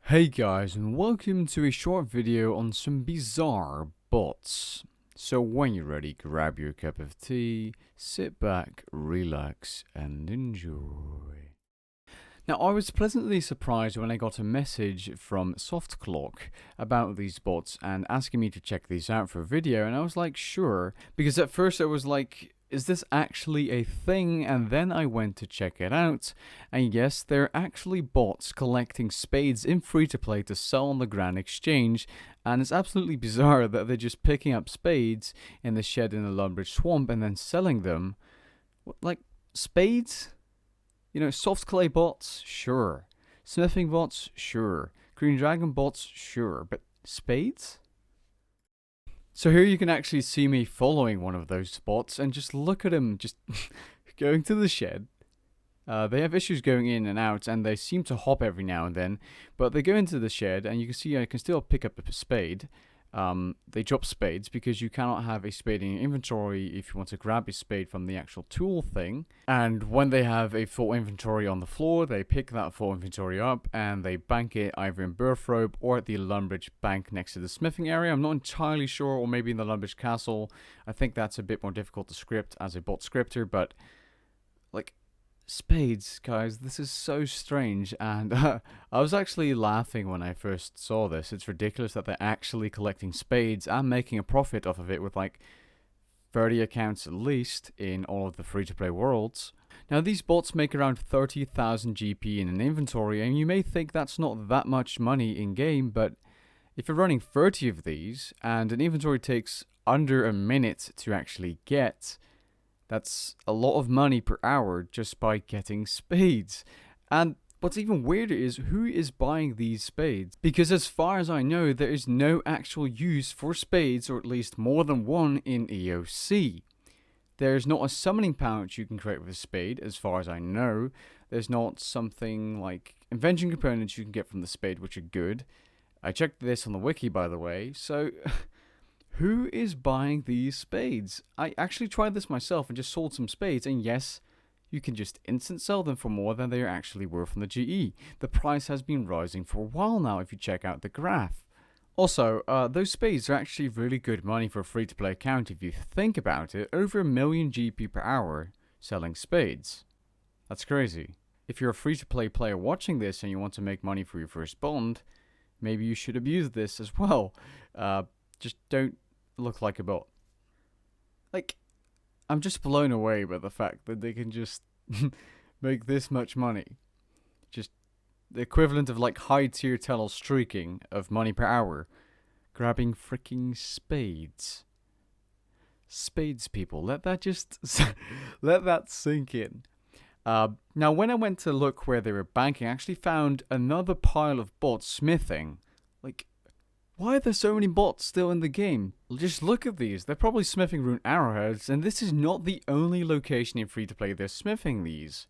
Hey guys, and welcome to a short video on some bizarre bots. So when you're ready, grab your cup of tea, sit back, relax, and enjoy. Now, I was pleasantly surprised when I got a message from Softclock about these bots and asking me to check these out for a video, and I was like, sure, because at first I was like, is this actually a thing? And then I went to check it out, and yes, they're actually bots collecting spades in free-to-play to sell on the Grand Exchange, and it's absolutely bizarre that they're just picking up spades in the shed in the Lumbridge Swamp and then selling them. Like, spades? You know, soft clay bots? Sure. Smithing bots? Sure. Green Dragon bots? Sure. But spades? So here you can actually see me following one of those spots and just look at him just going to the shed. They have issues going in and out, and they seem to hop every now and then, but they go into the shed and you can see I can still pick up a spade. They drop spades because you cannot have a spade in your inventory if you want to grab a spade from the actual tool thing. And when they have a full inventory on the floor, they pick that full inventory up and they bank it either in Birthrobe or at the Lumbridge bank next to the smithing area. I'm not entirely sure, or maybe in the Lumbridge castle. I think that's a bit more difficult to script as a bot scripter, but like, spades, guys, this is so strange, and I was actually laughing when I first saw this. It's ridiculous that they're actually collecting spades and making a profit off of it with like 30 accounts at least in all of the free-to-play worlds. Now, these bots make around 30,000 GP in an inventory, and you may think that's not that much money in-game, but if you're running 30 of these, and an inventory takes under a minute to actually get, that's a lot of money per hour just by getting spades. And what's even weirder is who is buying these spades? Because as far as I know, there is no actual use for spades, or at least more than one, in EOC. There's not a summoning pouch you can create with a spade, as far as I know. There's not something like invention components you can get from the spade, which are good. I checked this on the wiki, by the way, so who is buying these spades? I actually tried this myself and just sold some spades, and yes, you can just instant sell them for more than they are actually worth on the GE. The price has been rising for a while now if you check out the graph. Also, those spades are actually really good money for a free-to-play account if you think about it. Over 1 million GP per hour selling spades. That's crazy. If you're a free-to-play player watching this and you want to make money for your first bond, maybe you should abuse this as well. Just don't look like a bot. Like, I'm just blown away by the fact that they can just make this much money. Just the equivalent of like high tier tunnel streaking of money per hour. Grabbing freaking spades. Spades, people. Let that just let that sink in. Now, when I went to look where they were banking, I actually found another pile of bots smithing. Like, why are there so many bots still in the game? Just look at these. They're probably smithing rune arrowheads, and this is not the only location in free-to-play they're smithing these.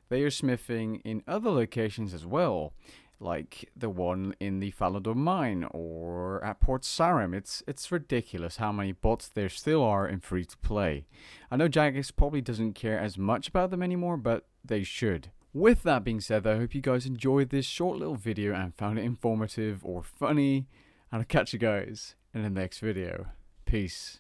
They are smithing in other locations as well, like the one in the Falador mine or at Port Sarim. It's ridiculous how many bots there still are in free-to-play. I know Jagex probably doesn't care as much about them anymore, but they should. With that being said, I hope you guys enjoyed this short little video and found it informative or funny. And I'll catch you guys in the next video. Peace.